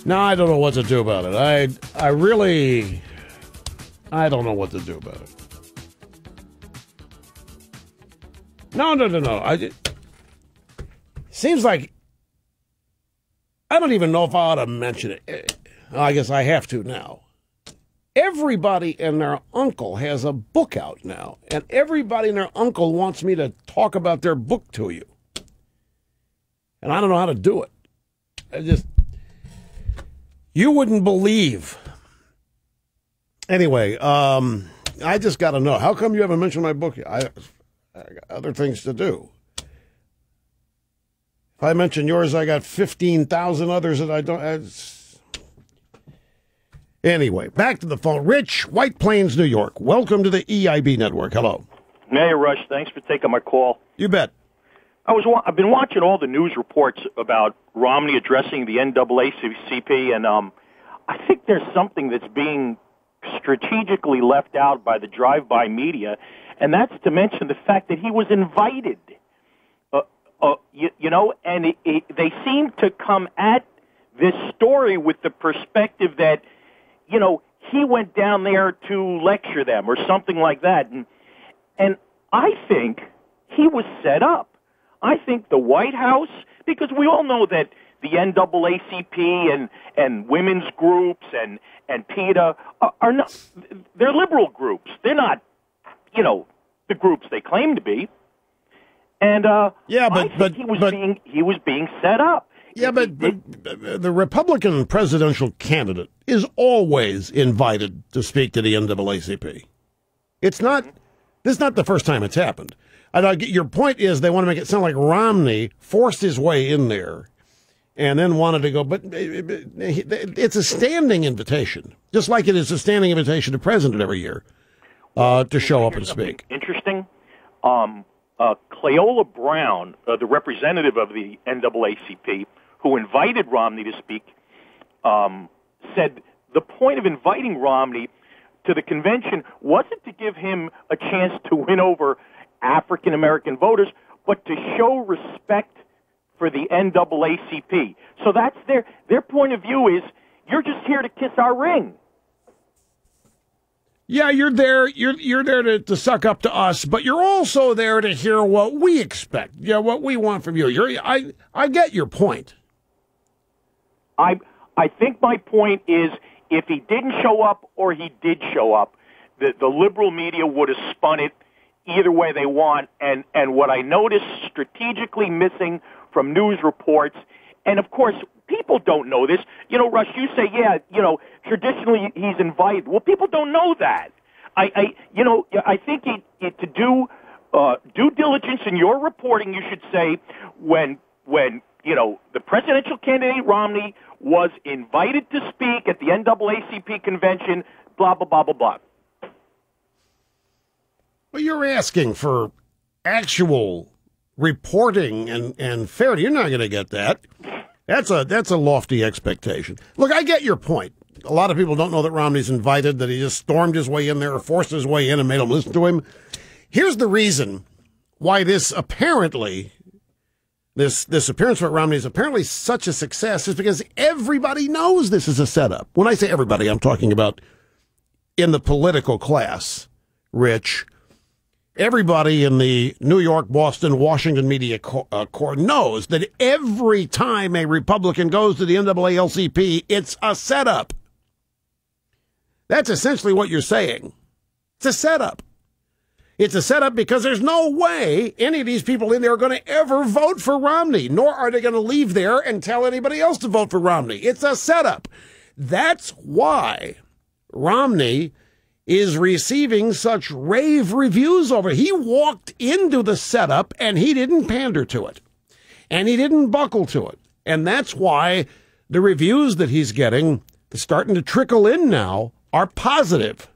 Now I don't know what to do about it. I really don't know what to do about it. No. Seems like I don't even know if I ought to mention it. I guess I have to now. Everybody and their uncle has a book out now, and everybody and their uncle wants me to talk about their book to you. And I don't know how to do it. You wouldn't believe. Anyway, I just got to know. How come you haven't mentioned my book yet? I got other things to do. If I mention yours, I got 15,000 others that I don't. Anyway, back to the phone. Rich, White Plains, New York. Welcome to the EIB network. Hello. Hey, Rush. Thanks for taking my call. You bet. I've been watching all the news reports about Romney addressing the NAACP, and I think there's something that's being strategically left out by the drive-by media, and that's to mention the fact that he was invited. And they seem to come at this story with the perspective that, he went down there to lecture them or something like that. And I think he was set up. I think the White House, because we all know that the NAACP and women's groups and PETA are not, they're liberal groups. They're not, the groups they claim to be. And I think he was being set up. Yeah, but the Republican presidential candidate is always invited to speak to the NAACP. This is not the first time it's happened. Your point is they want to make it sound like Romney forced his way in there and then wanted to go. But it's a standing invitation, just like it is a standing invitation to president every year to show up and speak. Interesting. Cleola Brown, the representative of the NAACP, who invited Romney to speak, said the point of inviting Romney to the convention wasn't to give him a chance to win over African-American voters, but to show respect for the NAACP. So that's their point of view is, you're just here to kiss our ring. Yeah, you're there to suck up to us, but you're also there to hear what we expect. Yeah, what we want from you. I get your point. I think my point is, if he didn't show up or he did show up, the liberal media would have spun it either way they want. And what I noticed strategically missing from news reports, and of course, people don't know this. Rush, you say, traditionally he's invited. Well, people don't know that. I think to do due diligence in your reporting, you should say when the presidential candidate Romney was invited to speak at the NAACP convention, blah, blah, blah, blah, blah. Well, you're asking for actual reporting and fairness. You're not going to get that. That's a lofty expectation. Look, I get your point. A lot of people don't know that Romney's invited, that he just stormed his way in there or forced his way in and made them listen to him. Here's the reason why this apparently, this appearance for Romney is apparently such a success is because everybody knows this is a setup. When I say everybody, I'm talking about in the political class, Rich. Everybody in the New York, Boston, Washington media corps knows that every time a Republican goes to the NAACP, it's a setup. That's essentially what you're saying. It's a setup. It's a setup because there's no way any of these people in there are going to ever vote for Romney, nor are they going to leave there and tell anybody else to vote for Romney. It's a setup. That's why Romney is receiving such rave reviews over it. He walked into the setup and he didn't pander to it. And he didn't buckle to it. And that's why the reviews that he's getting, starting to trickle in now, are positive.